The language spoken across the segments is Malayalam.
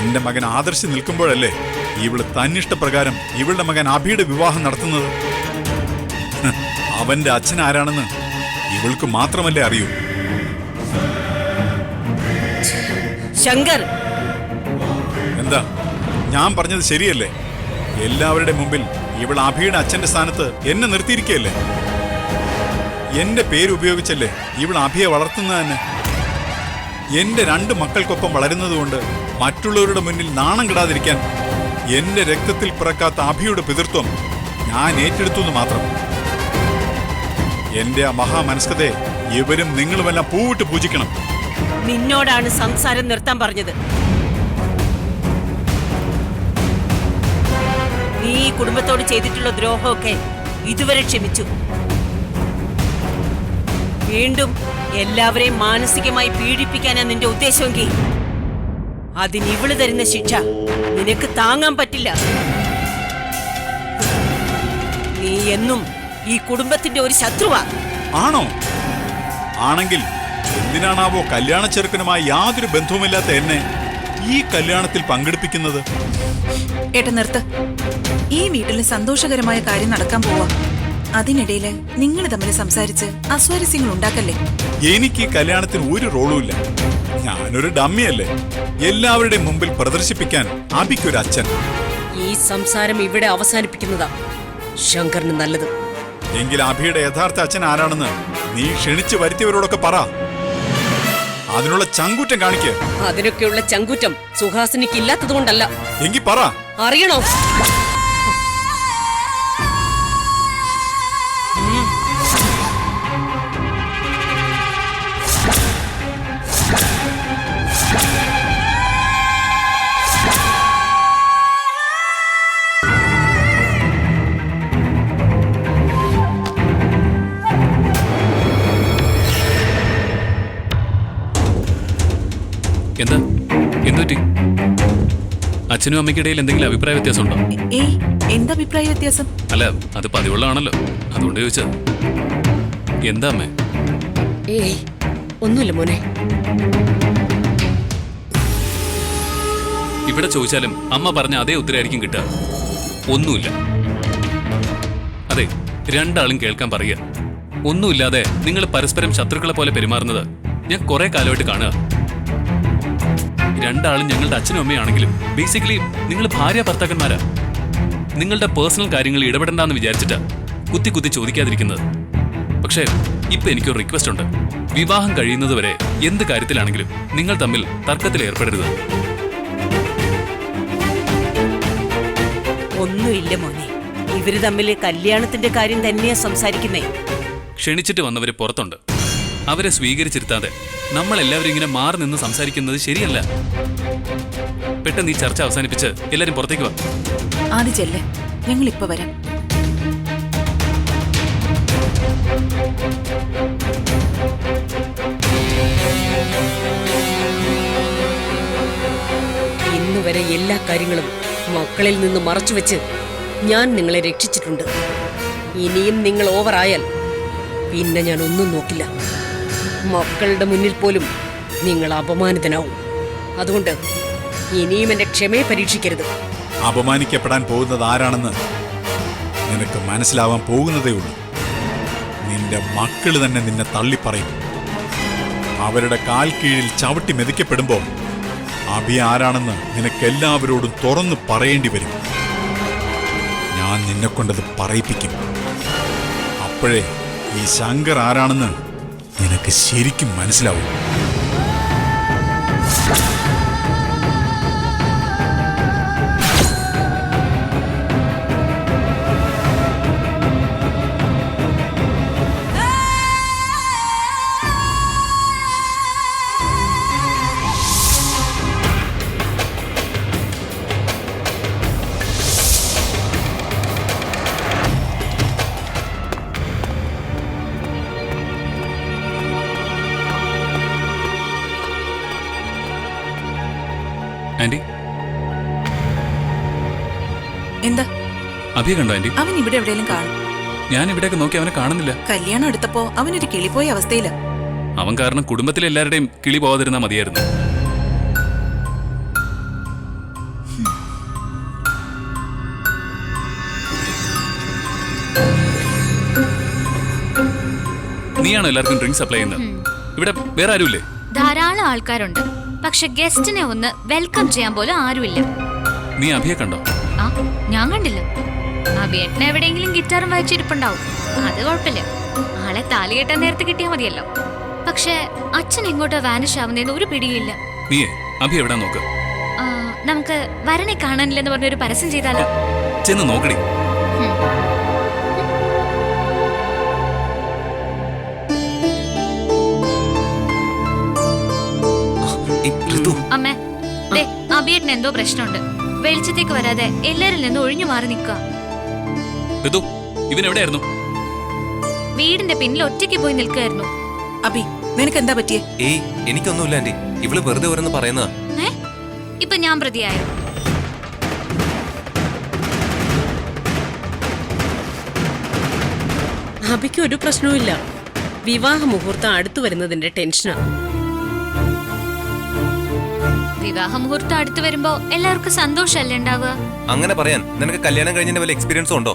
എന്റെ മകൻ ആദർശ് നിൽക്കുമ്പോഴല്ലേ ഇവള് തന്നിഷ്ടപ്രകാരം ഇവളുടെ മകൻ അഭിയുടെ വിവാഹം നടത്തുന്നത്. അവന്റെ അച്ഛൻ ആരാണെന്ന് ഇവൾക്ക് മാത്രമല്ലേ അറിയൂ. ശങ്കർ, എന്താ ഞാൻ പറഞ്ഞത് ശരിയല്ലേ? എല്ലാവരുടെ മുമ്പിൽ ഇവൾ അഭിയുടെ അച്ഛന്റെ സ്ഥാനത്ത് എന്നെ നിർത്തിയിരിക്കുകയല്ലേ? എന്റെ പേര് ഉപയോഗിച്ചല്ലേ ഇവൾ അഭിയെ വളർത്തുന്നത് തന്നെ. എന്റെ 2 മക്കൾക്കൊപ്പം വളരുന്നതുകൊണ്ട് മറ്റുള്ളവരുടെ മുന്നിൽ നാണം കിടാതിരിക്കാൻ എന്റെ രക്തത്തിൽ പിറക്കാത്ത അഭിയുടെ പിതൃത്വം ഞാൻ ഏറ്റെടുത്തു എന്ന് മാത്രം. എന്റെ ആ മഹാമനസ്കതയെ ഇവരും നിങ്ങളുമെല്ലാം പൂവിട്ട് പൂജിക്കണം. നിന്നോടാണ് സംസാരം നിർത്താൻ പറഞ്ഞത്. നീ ഈ കുടുംബത്തോട് ചെയ്തിട്ടുള്ള ദ്രോഹമൊക്കെ ഇതുവരെ ക്ഷമിച്ചു. വീണ്ടും എല്ലാവരെയും മാനസികമായി പീഡിപ്പിക്കാനാ നിന്റെ ഉദ്ദേശമെങ്കിൽ അതിന് ഇവള് തരുന്ന ശിക്ഷ നിനക്ക് താങ്ങാൻ പറ്റില്ല. നീ എന്നും ഈ കുടുംബത്തിന്റെ ഒരു ശത്രുവാ. ആണോ? ആണെങ്കിൽ എന്തിനാണാവോ കല്യാണ ചെറുക്കനുമായി യാതൊരു ബന്ധവുമില്ലാത്ത എന്നെ ഈ കല്യാണത്തിൽ പങ്കെടുപ്പിക്കുന്നത്? ഏട്ട നിർത്ത്. ഈ വീട്ടിൽ സന്തോഷകരമായ കാര്യം നടക്കാൻ പോവാ. അതിനിടയില് നിങ്ങൾ തമ്മിൽ സംസാരിച്ച് അസ്വാരസ്യങ്ങൾ ഉണ്ടാക്കല്ലേ. എനിക്ക് ഈ കല്യാണത്തിൽ ഒരു റോളും ഇല്ല. ഞാനൊരു ഡമ്മിയല്ലേ. എല്ലാവരുടെയും മുമ്പിൽ പ്രദർശിപ്പിക്കാൻ അഭിക്കൊരു അച്ഛൻ. ഈ സംസാരം ഇവിടെ അവസാനിപ്പിക്കുന്നതാ ശങ്കറിന് നല്ലത്. എങ്കിൽ അഭിയുടെ യഥാർത്ഥ അച്ഛൻ ആരാണെന്ന് നീ ക്ഷണിച്ചു വരുത്തിയവരോടൊക്കെ പറ. അതിനുള്ള ചങ്കൂറ്റം കാണിക്ക്. അതിനൊക്കെയുള്ള ചങ്കൂറ്റം സുഹാസിനിക്ക് ഇല്ലാത്തത് കൊണ്ടല്ല. എങ്കിൽ പറ. അറിയണോ? എന്താ എന്തുപറ്റി? അച്ഛനും അമ്മയ്ക്കിടയിൽ എന്തെങ്കിലും അഭിപ്രായ വ്യത്യാസമുണ്ടോ? എന്താ അഭിപ്രായ വ്യത്യാസം? അല്ല, അത് പതിവുള്ളതാണല്ലോ, അതുകൊണ്ട് ചോദിച്ചത്. എന്താ അമ്മേ? ഏയ് ഒന്നുമില്ല മോനെ. ഇവിടെ ചോദിച്ചാലും അമ്മ പറഞ്ഞ അതേ ഉത്തരമായിരിക്കും കിട്ടുക. ഒന്നുമില്ല. അതെ, 2 ആളും കേൾക്കാൻ പറയുക. ഒന്നുമില്ലാതെ നിങ്ങൾ പരസ്പരം ശത്രുക്കളെ പോലെ പെരുമാറുന്നത് ഞാൻ കുറെ കാലമായിട്ട് കാണുക. 2 ആളും ഞങ്ങളുടെ അച്ഛനും അമ്മയാണെങ്കിലും ബേസിക്കലി നിങ്ങൾ ഭാര്യ ഭർത്താക്കന്മാരാ. നിങ്ങളുടെ പേഴ്സണൽ കാര്യങ്ങളിൽ ഇടപെടണ്ടെന്ന് വിചാരിച്ചിട്ടാ കുത്തി കുത്തി ചോദിക്കാതിരിക്കുന്നത്. പക്ഷേ ഇപ്പൊ എനിക്കൊരു റിക്വസ്റ്റ് ഉണ്ട്. വിവാഹം കഴിയുന്നതുവരെ എന്ത് കാര്യത്തിലാണെങ്കിലും നിങ്ങൾ തമ്മിൽ തർക്കത്തിൽ ഏർപ്പെടരുത്. ഒന്നുമില്ല മോനെ. ഇവര് തമ്മിൽ കല്യാണത്തിന്റെ കാര്യം തന്നെയാ സംസാരിക്കുന്നേ. ക്ഷണിച്ചിട്ട് വന്നവര് പുറത്തുണ്ട്. അവരെ സ്വീകരിച്ചിരുത്താതെ നമ്മളെല്ലാവരും ഇങ്ങനെ മാറി നിന്ന് സംസാരിക്കുന്നത് ശരിയല്ല. പെട്ടെന്ന് ഈ ചർച്ച അവസാനിപ്പിച്ച് എല്ലാരും പുറത്തേക്ക് വാ. ആദ്യ ചെല്ല്, ഞങ്ങൾ ഇപ്പൊ വരാം. ഇന്നുവരെ എല്ലാ കാര്യങ്ങളും മക്കളിൽ നിന്ന് മറച്ചുവെച്ച് ഞാൻ നിങ്ങളെ രക്ഷിച്ചിട്ടുണ്ട്. ഇനിയും നിങ്ങൾ ഓവറായാൽ പിന്നെ ഞാൻ ഒന്നും നോക്കില്ല. മക്കളുടെ മുന്നിൽ പോലും നിങ്ങൾ അപമാനിതനാവും. അതുകൊണ്ട് ഇനിയും എന്റെ ക്ഷമയെ പരീക്ഷിക്കരുത്. അപമാനിക്കപ്പെടാൻ പോകുന്നത് ആരാണെന്ന് നിനക്ക് മനസ്സിലാവാൻ പോകുന്നതേ ഉള്ളൂ. നിന്റെ മക്കള് തന്നെ നിന്നെ തള്ളിപ്പറയും. അവരുടെ കാൽ കീഴിൽ ചവിട്ടി മെതിക്കപ്പെടുമ്പോൾ അഭി ആരാണെന്ന് നിനക്കെല്ലാവരോടും തുറന്നു പറയേണ്ടി വരും. ഞാൻ നിന്നെ കൊണ്ടത് പറയിപ്പിക്കും. അപ്പോഴേ ഈ ശങ്കർ ആരാണെന്ന് നിനക്ക് ശരിക്കും മനസ്സിലാവും. ആന്റി, എന്താ? അഭിയെ കണ്ടോ ആന്റി? അവൻ ഇവിടെ എവിടെയെങ്കിലും കാണും. ഞാൻ ഇവിടെയൊക്കെ നോക്കി അവനെ കാണുന്നില്ല. കല്യാണം എടുത്തപ്പോ അവനൊരു കിളിപ്പോയ അവസ്ഥയില. അവൻ കാരണം കുടുംബത്തിലെ എല്ലാവരുടെയും കിളി പോകാതിരുന്നാ മതിയായിരുന്നു. നീയാണോ എല്ലാവർക്കും ഡ്രിങ്ക് സപ്ലൈ ചെയ്യുന്നത്? ഇവിടെ വേറെ ആരുമില്ലേ? ധാരാളം ആൾക്കാരുണ്ട്, പക്ഷെ ഗസ്റ്റിനെ ഒന്ന് വെൽക്കം ചെയ്യാൻ പോലും ആരുമില്ല. നീ അഭിയെ കണ്ടോ? ആ, ഞാൻ കണ്ടില്ല. അഭിയേട്ടനെ എവിടെയെങ്കിലും ഗിറ്റാറും വായിച്ചിരിപ്പുണ്ടാവും. അത് കുഴപ്പമില്ല, ആളെ താലി കെട്ടാൻ നേരത്തെ കിട്ടിയാൽ മതിയല്ലോ. പക്ഷെ അച്ഛൻ എങ്ങോട്ടോ വാനിഷ് ആവുന്നതെന്ന് ഒരു പിടിയില്ല. നീയേ അഭി എവിടാ നോക്ക്. ആ, നമുക്ക് വരനെ കാണാനില്ലെന്ന് പറഞ്ഞൊരു പരസ്യം ചെയ്താലോ? ചെന്ന് നോക്കടി. അമ്മേ, ദേ അഭിയേട്ടന് എന്തോ പ്രശ്നമുണ്ട്. വെളിച്ചത്തേക്ക് വരാതെ എല്ലാരിൽ നിന്നും ഒഴിഞ്ഞു മാറി നിൽക്കുക. ഇവൻ എവിടെയായിരുന്നു? വീടിന്റെ പിന്നിൽ ഒറ്റയ്ക്ക് പോയി നിൽക്കുകയായിരുന്നു. അബി, നിനക്ക് എന്താ പറ്റിയേ? ഏയ്, എനിക്കൊന്നുമില്ല ആന്റി. ഇവള് വെറുതെ ഓരോന്ന് പറയുന്നതാ. ഇപ്പൊ ഞാൻ പ്രതിയായോ? അബിക്ക് ഒരു പ്രശ്നവുമില്ല. വിവാഹ മുഹൂർത്തം അടുത്തു വരുന്നതിന്റെ ടെൻഷനാ. വിവാഹ മുഹൂർത്തം അടുത്ത് വരുമ്പോ എല്ലാവർക്കും സന്തോഷമല്ലേ ഉണ്ടാവുക? അങ്ങനെ പറയാൻ നിനക്ക് കല്യാണം കഴിഞ്ഞതിന്റെ വല്ല എക്സ്പീരിയൻസും ഉണ്ടോ?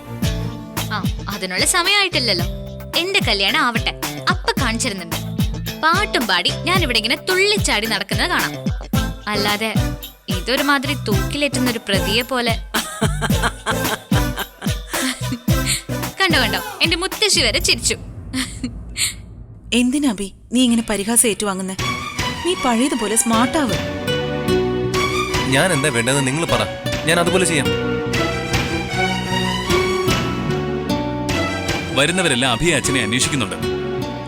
ആ, അതിനുള്ള സമയമായിട്ടില്ലല്ലോ. എന്റെ കല്യാണം ആവട്ടെ, അപ്പ കാണിച്ചിരുന്നുണ്ട്. പാട്ടും പാടി ഞാൻ ഇവിടെ ഇങ്ങനെ തുള്ളിച്ചാടി നടക്കുന്നത് കാണാം. അല്ലാതെ ഇതൊരു മാതിരി തൂക്കിലേറ്റുന്ന ഒരു പ്രതിയെ പോലെ. കണ്ടോ കണ്ടോ, എന്റെ മുത്തശ്ശി വരെ ചിരിച്ചു. എന്തിനാ അബി നീ ഇങ്ങനെ പരിഹാസം ഏറ്റുവാങ്ങുന്നേ? നീ പഴയതുപോലെ സ്മാർട്ടാവും. ഞാൻ എന്താ വേണ്ടതെന്ന് നിങ്ങൾ പറ, ഞാൻ അതുപോലെ ചെയ്യാം. വരുന്നവരെല്ലാം അഭിയെ അച്ഛനെ അന്വേഷിക്കുന്നുണ്ട്.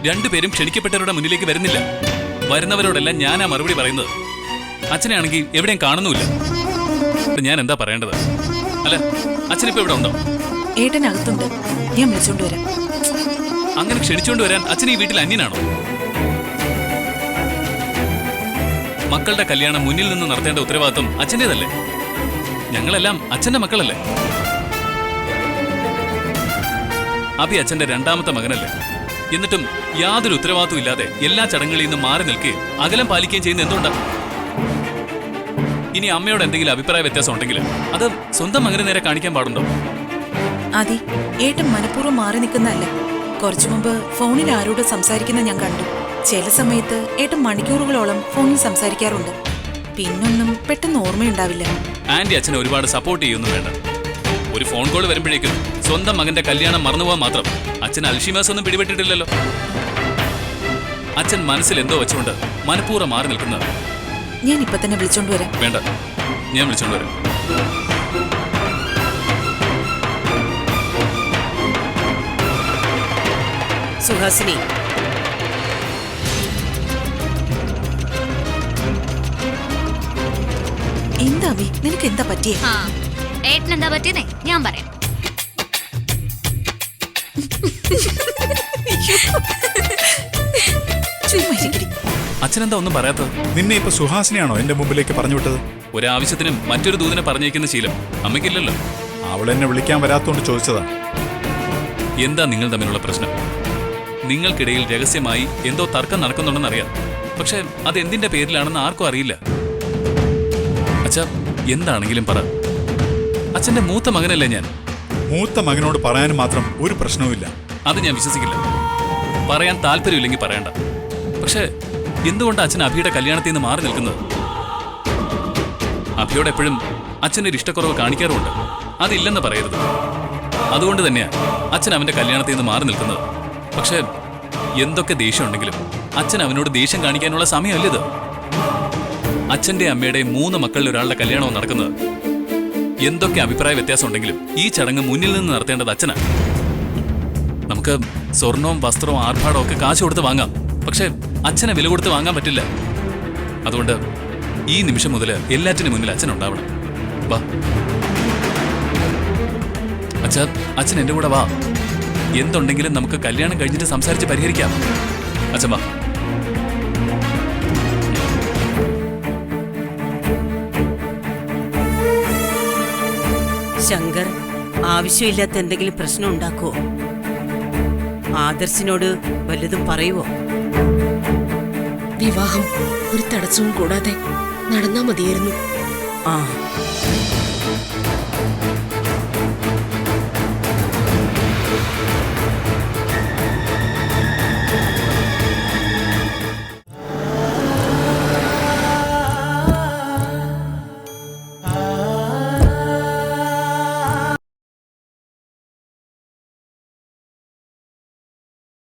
രണ്ടുപേരും ക്ഷണിക്കപ്പെട്ടവരുടെ മുന്നിലേക്ക് വരുന്നില്ല. വരുന്നവരോടെല്ലാം ഞാനാ മറുപടി പറയുന്നത്. അച്ഛനെ ആണെങ്കിൽ എവിടെയും കാണുന്നുമില്ല. ഞാൻ എന്താ പറയേണ്ടത്? അല്ല, അച്ഛനിപ്പോ ഇവിടെ ഉണ്ടോ? ഏട്ടനകത്തുണ്ട്, ഞാൻ വിളിച്ചോണ്ട് വരാം. അങ്ങനെ ക്ഷണിച്ചുകൊണ്ട് വരാൻ അച്ഛൻ ഈ വീട്ടിൽ അന്യനാണോ? മക്കളുടെ കല്യാണം മുന്നിൽ നിന്ന് നടത്തേണ്ട ഉത്തരവാദിത്വം അച്ഛൻ്റെതല്ലേ? ഞങ്ങളെല്ലാം അച്ഛന്റെ മക്കളല്ലേ? അഭി അച്ഛന്റെ രണ്ടാമത്തെ മകനല്ലേ? എന്നിട്ടും യാതൊരു ഉത്തരവാദിത്വം ഇല്ലാതെ എല്ലാ ചടങ്ങുകളിൽ നിന്നും മാറി നിൽക്കുകയും അകലം പാലിക്കുകയും ചെയ്യുന്ന എന്തുകൊണ്ടാ? ഇനി അമ്മയോട് എന്തെങ്കിലും അഭിപ്രായ വ്യത്യാസം ഉണ്ടെങ്കിൽ അത് സ്വന്തം മകന് നേരെ കാണിക്കാൻ പാടുണ്ടോ? അതി, ഏട്ടൻ മനഃപൂർവ്വം മാറി നിൽക്കുന്നതല്ല. കുറച്ചു മുമ്പ് ഫോണിൽ ആരോട് സംസാരിക്കുന്ന ഞാൻ കണ്ടു. ചില സമയത്ത് ഏട്ടൻ മണിക്കൂറുകളോളം ഫോണിൽ സംസാരിക്കാറുണ്ട്. പിന്നൊന്നും പെട്ടെന്ന് ഓർമ്മയുണ്ടാവില്ല. ആന്റി അച്ഛനെ ഒരുപാട് സപ്പോർട്ട് ചെയ്യൊന്നും വേണ്ട. ഒരു ഫോൺ കോൾ വരുമ്പോഴേക്കും സ്വന്തം മകന്റെ കല്യാണം മറന്നുപോകാൻ മാത്രം അച്ഛൻ അൽഷിമേഴ്സ് ഒന്നും പിടിപെട്ടിട്ടില്ലല്ലോ. അച്ഛൻ മനസ്സിൽ എന്തോ വെച്ചുകൊണ്ട് മനഃപൂർവ്വം മാറി നിൽക്കുന്നത്. ഞാൻ ഇപ്പൊ തന്നെ വിളിച്ചോണ്ട് വരാം. വേണ്ട, ഞാൻ വിളിച്ചോണ്ട് വരാം. സുഹാസിനി, എന്താ അബി, നിനക്ക് എന്താ പറ്റിയേ? ആ, ഏട്ടനെന്താ പറ്റിയതേ ഞാൻ പറയാം. അച്ഛനെന്താ ഒന്നും പറയാത്തത്? നിന്നെ ഇപ്പൊ സുഹാസിനിയാണോ എന്റെ മുമ്പിലേക്ക് പറഞ്ഞു വിട്ടത്? ഒരാവശ്യത്തിനും മറ്റൊരു ദൂതനെ പറഞ്ഞേക്കുന്ന ശീലം അമ്മയ്ക്കില്ലല്ലോ. അവൾ എന്നെ വിളിക്കാൻ വരാത്തോണ്ട് ചോദിച്ചതാ. എന്താ നിങ്ങൾ തമ്മിലുള്ള പ്രശ്നം? നിങ്ങൾക്കിടയിൽ രഹസ്യമായി എന്തോ തർക്കം നടക്കുന്നുണ്ടെന്നറിയാം. പക്ഷെ അത് എന്തിന്റെ പേരിലാണെന്ന് ആർക്കും അറിയില്ല. അച്ഛാ, എന്താണെങ്കിലും പറ. അച്ഛന്റെ മൂത്ത മകനല്ലേ ഞാൻ? മൂത്ത മകനോട് പറയാനും മാത്രം ഒരു പ്രശ്നവുമില്ല. അത് ഞാൻ വിശ്വസിക്കില്ല. പറയാൻ താല്പര്യമില്ലെങ്കിൽ പറയണ്ട. പക്ഷെ എന്തുകൊണ്ട് അച്ഛൻ അഭിയുടെ കല്യാണത്തിൽ നിന്ന് മാറി നിൽക്കുന്നത്? അഭിയോട് എപ്പോഴും അച്ഛനൊരു ഇഷ്ടക്കുറവ് കാണിക്കാറുമുണ്ട്. അതില്ലെന്ന് പറയരുത്. അതുകൊണ്ട് തന്നെയാ അച്ഛൻ അവന്റെ കല്യാണത്തിൽ നിന്ന് മാറി നിൽക്കുന്നത്. പക്ഷെ എന്തൊക്കെ ദേഷ്യം ഉണ്ടെങ്കിലും അച്ഛൻ അവനോട് ദേഷ്യം കാണിക്കാനുള്ള സമയമല്ലത്. അച്ഛന്റെ അമ്മയുടെയും 3 മക്കളിൽ ഒരാളുടെ കല്യാണവും നടക്കുന്നത്. എന്തൊക്കെ അഭിപ്രായ വ്യത്യാസം ഉണ്ടെങ്കിലും ഈ ചടങ്ങ് മുന്നിൽ നിന്ന് നടത്തേണ്ടത് അച്ഛനാ. നമുക്ക് സ്വർണവും വസ്ത്രവും ആർഭാടവും ഒക്കെ കാശ് കൊടുത്ത് വാങ്ങാം. പക്ഷെ അച്ഛനെ വില കൊടുത്ത് വാങ്ങാൻ പറ്റില്ല. അതുകൊണ്ട് ഈ നിമിഷം മുതൽ എല്ലാറ്റിനും മുന്നിൽ അച്ഛൻ ഉണ്ടാവണം. വാ അച്ഛാ, അച്ഛൻ എന്റെ കൂടെ വാ. എന്തുണ്ടെങ്കിലും നമുക്ക് കല്യാണം കഴിഞ്ഞിട്ട് സംസാരിച്ച് പരിഹരിക്കാം. അച്ഛൻ വാ. ശങ്കർ ആവശ്യമില്ലാത്ത എന്തെങ്കിലും പ്രശ്നം ഉണ്ടാക്കുവോ? ആദർശിനോട് വല്ലതും പറയുവോ? വിവാഹം ഒരു തടസ്സവും കൂടാതെ നടന്നാ മതിയായിരുന്നു. ആ